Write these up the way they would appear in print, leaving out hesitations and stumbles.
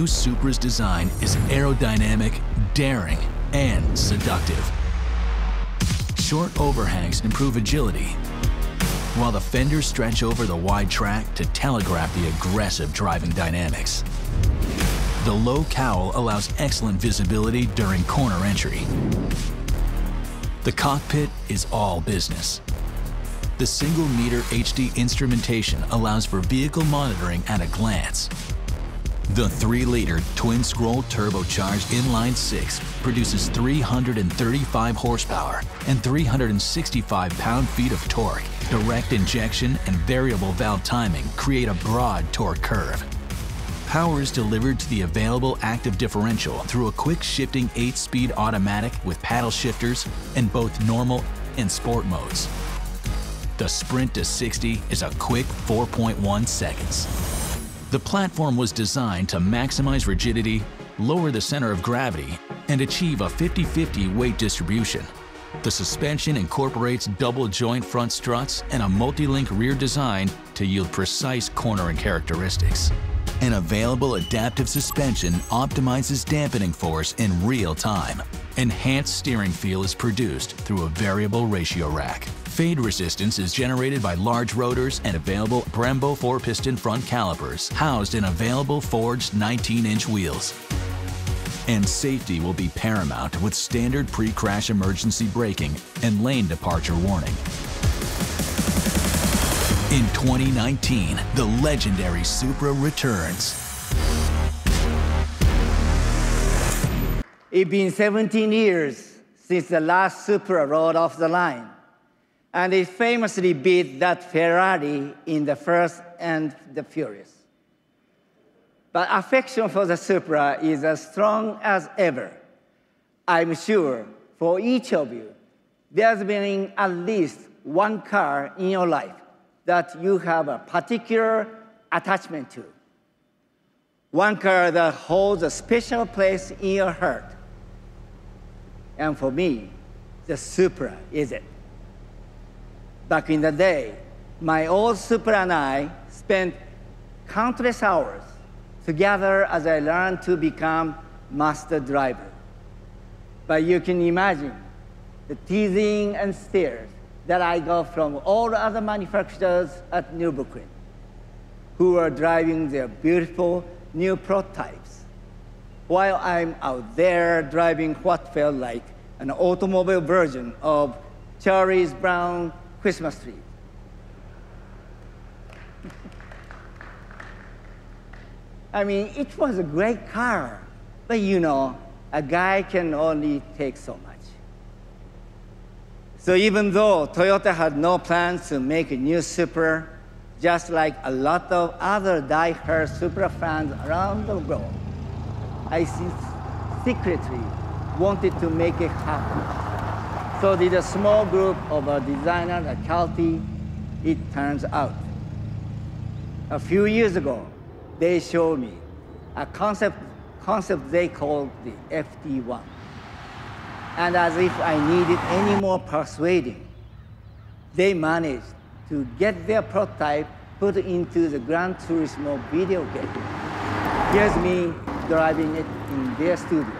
new Supra's design is aerodynamic, daring, and seductive. Short overhangs improve agility, while the fenders stretch over the wide track to telegraph the aggressive driving dynamics. The low cowl allows excellent visibility during corner entry. The cockpit is all business. The single-meter HD instrumentation allows for vehicle monitoring at a glance. The 3-liter twin-scroll turbocharged inline-six produces 335 horsepower and 365 pound-feet of torque. Direct injection and variable valve timing create a broad torque curve. Power is delivered to the available active differential through a quick-shifting 8-speed automatic with paddle shifters in both normal and sport modes. The sprint to 60 is a quick 4.1 seconds. The platform was designed to maximize rigidity, lower the center of gravity, and achieve a 50-50 weight distribution. The suspension incorporates double-joint front struts and a multi-link rear design to yield precise cornering characteristics. An available adaptive suspension optimizes dampening force in real time. Enhanced steering feel is produced through a variable ratio rack. Fade resistance is generated by large rotors and available Brembo 4-piston front calipers housed in available forged 19-inch wheels. And safety will be paramount with standard pre-crash emergency braking and lane departure warning. In 2019, the legendary Supra returns. It's been 17 years since the last Supra rode off the line, and it famously beat that Ferrari in the Fast and the Furious. But affection for the Supra is as strong as ever. I'm sure for each of you, there's been at least one car in your life that you have a particular attachment to. One car that holds a special place in your heart. And for me, the Supra is it. Back in the day, my old Supra and I spent countless hours together as I learned to become master driver. But you can imagine the teasing and stares that I got from all the other manufacturers at Nürburgring who were driving their beautiful new prototypes, while I'm out there driving what felt like an automobile version of Charlie's Brown Christmas tree. I mean, it was a great car, but you know, a guy can only take so much. So even though Toyota had no plans to make a new Supra, just like a lot of other die-hard Supra fans around the world, I secretly wanted to make it happen. So did a small group of designers at Calty, it turns out. A few years ago, they showed me a concept they called the FT1. And as if I needed any more persuading, they managed to get their prototype put into the Gran Turismo video game. Here's me driving it in their studio.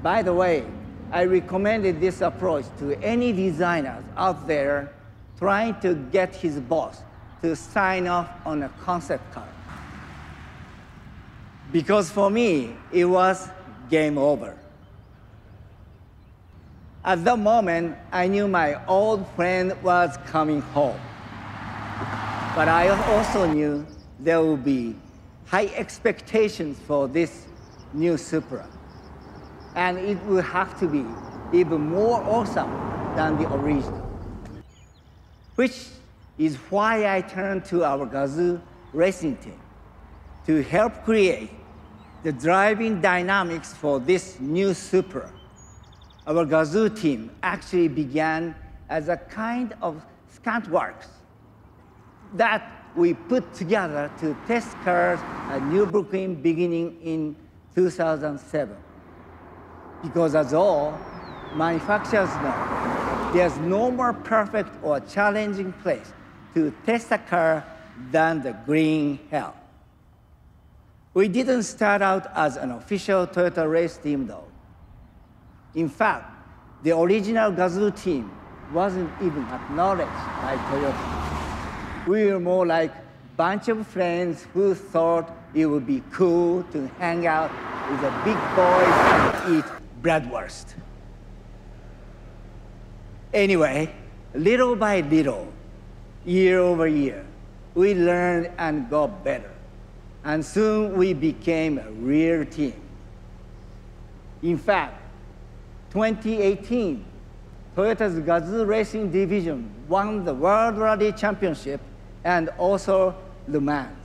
By the way, I recommended this approach to any designers out there trying to get his boss to sign off on a concept car. Because for me, it was game over. At that moment, I knew my old friend was coming home. But I also knew there would be high expectations for this new Supra. And it would have to be even more awesome than the original. Which is why I turned to our GAZOO racing team to help create the driving dynamics for this new Supra. Our GAZOO team actually began as a kind of stunt works that we put together to test cars at Nürburgring beginning in 2007. Because as all manufacturers know, there's no more perfect or challenging place to test a car than the green hell. We didn't start out as an official Toyota race team, though. In fact, the original GAZOO team wasn't even acknowledged by Toyota. We were more like a bunch of friends who thought it would be cool to hang out with the big boys and eat bratwurst. Anyway, little by little, year over year, we learned and got better. And soon we became a real team. In fact, 2018, Toyota's GAZOO Racing Division won the World Rally Championship and also Le Mans.